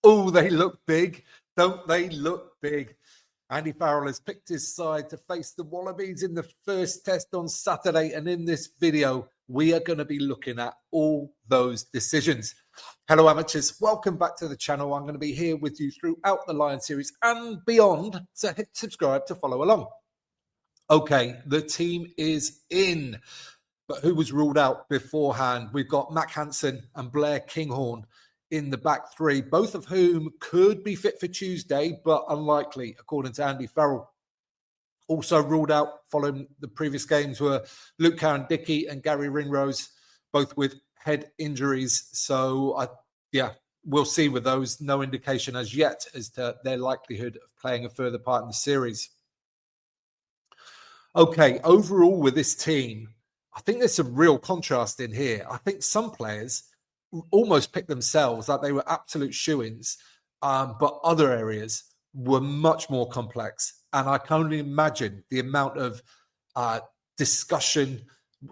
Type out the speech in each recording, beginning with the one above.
Oh, they look big. Don't they look big? Andy Farrell has picked his side to face the Wallabies in the first test on Saturday. And in this video, we are going to be looking at all those decisions. Hello, amateurs. Welcome back to the channel. I'm going to be here with you throughout the Lion series and beyond. So hit subscribe to follow along. Okay, the team is in. But who was ruled out beforehand? We've got Mac Hansen and Blair Kinghorn in the back three, both of whom could be fit for Tuesday, but unlikely, according to Andy Farrell. Also ruled out following the previous games were Luke Cowan-Dickey and Gary Ringrose, both with head injuries. So, we'll see with those. No indication as yet as to their likelihood of playing a further part in the series. Okay, overall with this team, I think there's some real contrast in here. I think some players almost picked themselves like they were absolute shoo-ins, but other areas were much more complex. And I can only imagine the amount of discussion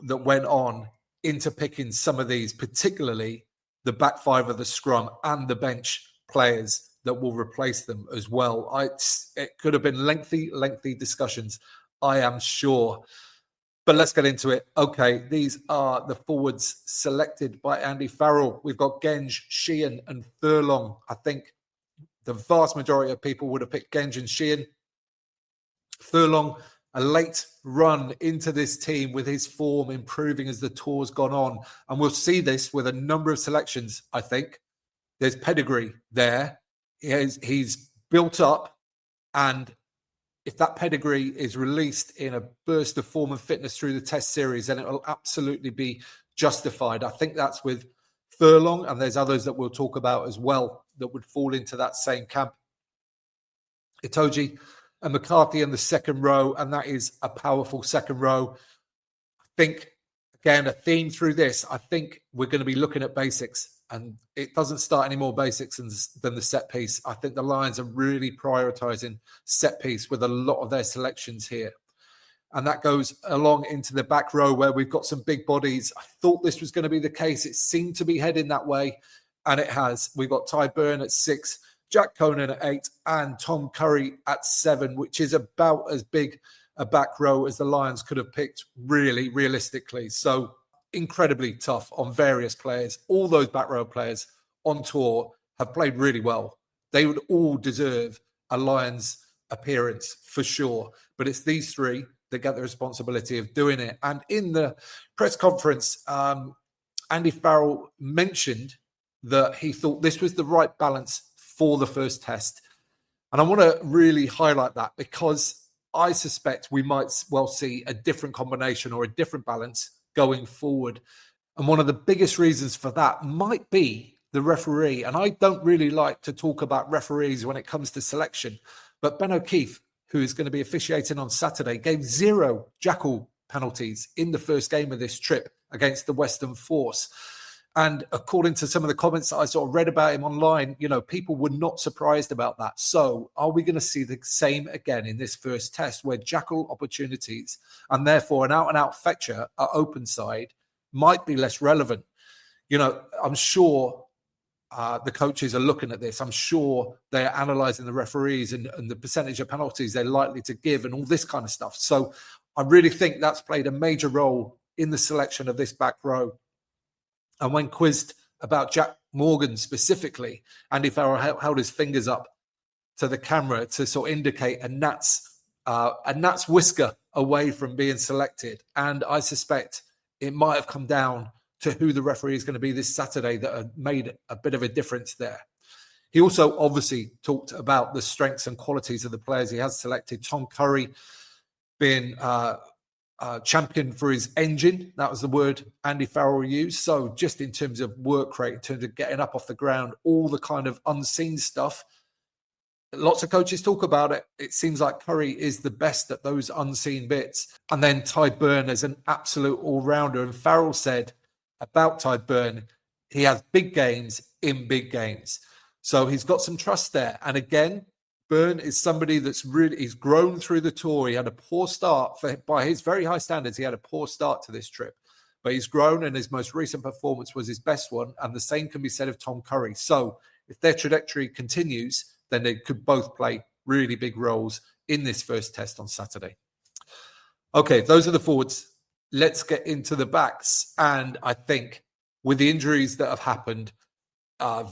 that went on into picking some of these, particularly the back five of the scrum and the bench players that will replace them as well. It could have been lengthy discussions, I am sure. But let's get into it. Okay, these are the forwards selected by Andy Farrell. We've got Genge, Sheehan and Furlong. I think the vast majority of people would have picked Genge and Sheehan. Furlong, a late run into this team with his form improving as the tour's gone on. And we'll see this with a number of selections, I think. There's pedigree there. He's built up, and if that pedigree is released in a burst of form and fitness through the test series, then it will absolutely be justified. I think that's with Furlong, and there's others that we'll talk about as well that would fall into that same camp. Itoje and McCarthy in the second row, and that is a powerful second row. I think, again, a theme through this, I think we're going to be looking at basics, and it doesn't start any more basics than the set piece. I think the Lions are really prioritising set piece with a lot of their selections here. And that goes along into the back row where we've got some big bodies. I thought this was going to be the case. It seemed to be heading that way, and it has. We've got Ty Byrne at 6, Jack Conan at 8, and Tom Curry at 7, which is about as big a back row as the Lions could have picked, really, realistically. So incredibly tough on various players. All those back row players on tour have played really well. They would all deserve a Lions appearance for sure. But it's these three that get the responsibility of doing it. And in the press conference, Andy Farrell mentioned that he thought this was the right balance for the first test. And I want to really highlight that, because I suspect we might well see a different combination or a different balance going forward. And one of the biggest reasons for that might be the referee. And I don't really like to talk about referees when it comes to selection, but Ben O'Keefe, who is going to be officiating on Saturday, gave 0 jackal penalties in the first game of this trip against the Western Force. And according to some of the comments that I sort of read about him online, people were not surprised about that. So are we going to see the same again in this first test, where jackal opportunities and therefore an out-and-out fetcher at open side might be less relevant? I'm sure the coaches are looking at this. I'm sure they're analysing the referees and the percentage of penalties they're likely to give and all this kind of stuff. So I really think that's played a major role in the selection of this back row. And when quizzed about Jack Morgan specifically, Andy Farrell held his fingers up to the camera to sort of indicate a gnat's whisker away from being selected. And I suspect it might have come down to who the referee is going to be this Saturday that have made a bit of a difference there. He also obviously talked about the strengths and qualities of the players he has selected. Tom Curry being champion for his engine. That was the word Andy Farrell used. So just in terms of work rate, in terms of getting up off the ground, all the kind of unseen stuff. Lots of coaches talk about it. It seems like Curry is the best at those unseen bits. And then Ty Byrne is an absolute all-rounder. And Farrell said about Ty Byrne, he has big games in big games. So he's got some trust there. And again, Byrne is somebody he's grown through the tour. He had a poor start by his very high standards. He had a poor start to this trip, but he's grown, and his most recent performance was his best one. And the same can be said of Tom Curry. So if their trajectory continues, then they could both play really big roles in this first test on Saturday. Okay, those are the forwards. Let's get into the backs. And I think with the injuries that have happened,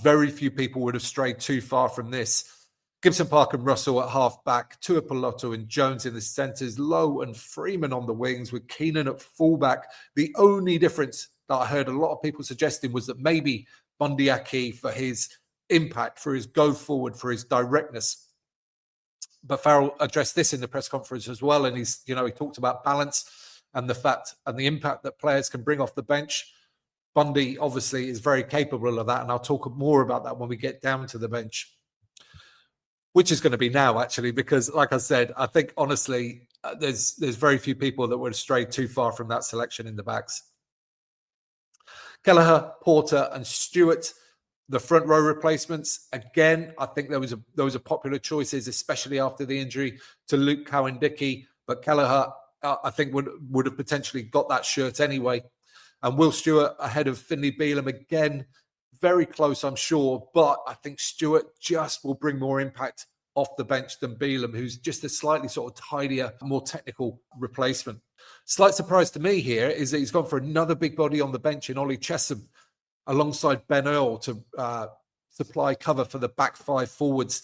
very few people would have strayed too far from this. Gibson Park and Russell at half-back, Tuipulotu and Jones in the centres, Lowe and Freeman on the wings with Keenan at full-back. The only difference that I heard a lot of people suggesting was that maybe Bundee Aki, for his impact, for his go-forward, for his directness. But Farrell addressed this in the press conference as well, and he talked about balance and the fact and the impact that players can bring off the bench. Bundee obviously is very capable of that, and I'll talk more about that when we get down to the bench, which is going to be now, actually, because, like I said, I think, honestly, there's very few people that would have strayed too far from that selection in the backs. Kelleher, Porter and Stewart, the front row replacements. Again, I think those are popular choices, especially after the injury to Luke Cowan-Dickey. But Kelleher, I think, would have potentially got that shirt anyway. And Will Stewart ahead of Finlay Bealham, again, very close, I'm sure. But I think Stewart just will bring more impact off the bench than Bealham, who's just a slightly sort of tidier, more technical replacement. Slight surprise to me here is that he's gone for another big body on the bench in Ollie Chesham alongside Ben Earl to supply cover for the back five forwards.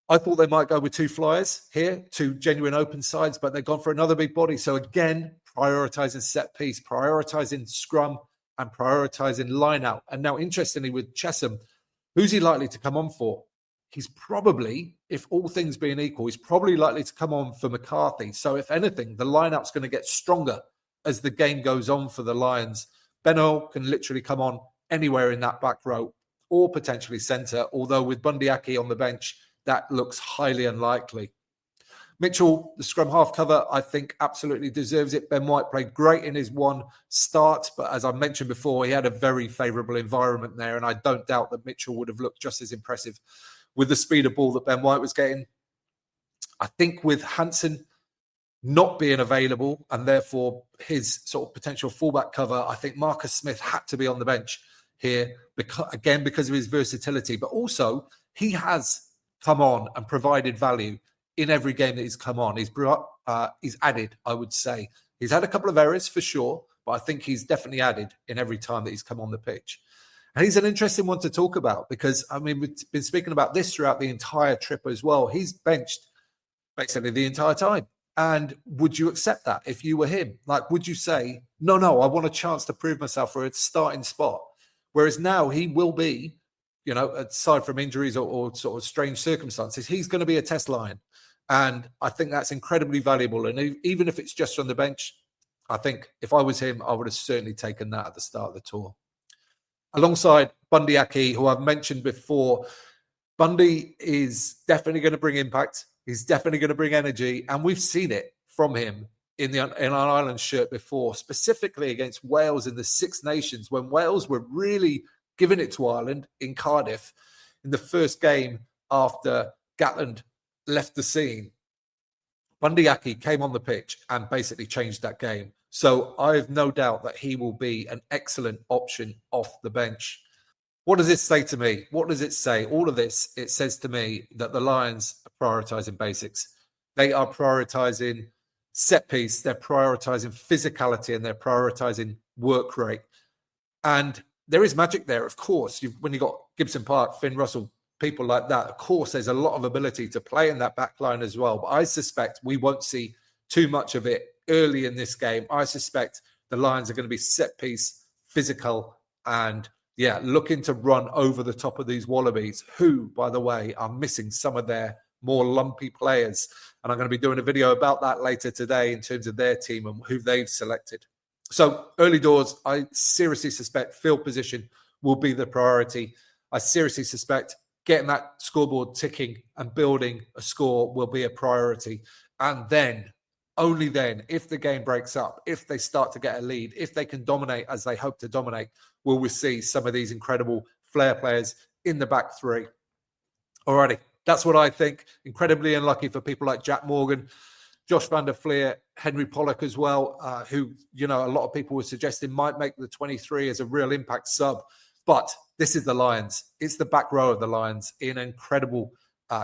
I thought they might go with two flyers here, two genuine open sides, but they've gone for another big body. So again, prioritising set piece, prioritising scrum and prioritising line out. And now, interestingly, with Chesham, who's he likely to come on for? He's probably, if all things being equal, he's probably likely to come on for McCarthy. So if anything, the line-out's going to get stronger as the game goes on for the Lions. Ben Earl can literally come on anywhere in that back row or potentially centre, although with Bundee Aki on the bench, that looks highly unlikely. Mitchell, the scrum half cover, I think absolutely deserves it. Ben White played great in his one start, but as I mentioned before, he had a very favourable environment there, and I don't doubt that Mitchell would have looked just as impressive with the speed of ball that Ben White was getting. I think with Hansen not being available and therefore his sort of potential fullback cover, I think Marcus Smith had to be on the bench here, because of his versatility, but also he has come on and provided value in every game that he's come on. He's added, I would say. He's had a couple of errors for sure, but I think he's definitely added in every time that he's come on the pitch. And he's an interesting one to talk about because, I mean, we've been speaking about this throughout the entire trip as well. He's benched basically the entire time. And would you accept that if you were him? Like, would you say, no, I want a chance to prove myself for a starting spot? Whereas now he will be, aside from injuries or sort of strange circumstances, he's going to be a test lion. And I think that's incredibly valuable. And even if it's just on the bench, I think if I was him, I would have certainly taken that at the start of the tour. Alongside Bundee Aki, who I've mentioned before, Bundee is definitely going to bring impact. He's definitely going to bring energy. And we've seen it from him in an Ireland shirt before, specifically against Wales in the Six Nations, when Wales were really giving it to Ireland in Cardiff in the first game after Gatland left the scene. Bundee Aki came on the pitch and basically changed that game. So I have no doubt that he will be an excellent option off the bench. What does this say to me? What does it say? All of this, it says to me that the Lions are prioritising basics. They are prioritising set piece, they're prioritising physicality, and they're prioritising work rate. And there is magic there, of course. When you've got Gibson Park, Finn Russell, people like that, of course, there's a lot of ability to play in that back line as well. But I suspect we won't see too much of it early in this game. I suspect the Lions are going to be set piece, physical, and looking to run over the top of these Wallabies, who, by the way, are missing some of their more lumpy players. And I'm going to be doing a video about that later today in terms of their team and who they've selected. So early doors, I seriously suspect field position will be the priority. I seriously suspect getting that scoreboard ticking and building a score will be a priority. And then, only then, if the game breaks up, if they start to get a lead, if they can dominate as they hope to dominate, will we see some of these incredible flair players in the back three. Alrighty, that's what I think. Incredibly unlucky for people like Jack Morgan, Josh van der Fleer, Henry Pollock as well, who, a lot of people were suggesting might make the 23 as a real impact sub. But this is the Lions. It's the back row of the Lions in an incredible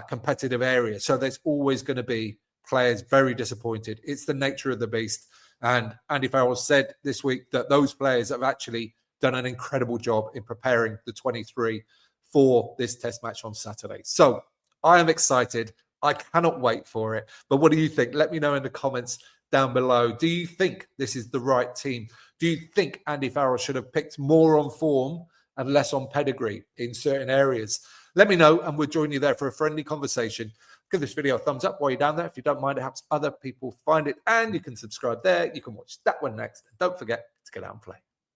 competitive area. So there's always going to be players very disappointed. It's the nature of the beast. And Andy Farrell said this week that those players have actually done an incredible job in preparing the 23 for this test match on Saturday. So I am excited. I cannot wait for it. But what do you think? Let me know in the comments down below. Do you think this is the right team? Do you think Andy Farrell should have picked more on form and less on pedigree in certain areas? Let me know, and we'll join you there for a friendly conversation. Give this video a thumbs up while you're down there. If you don't mind, it helps other people find it. And you can subscribe there. You can watch that one next. And don't forget to get out and play.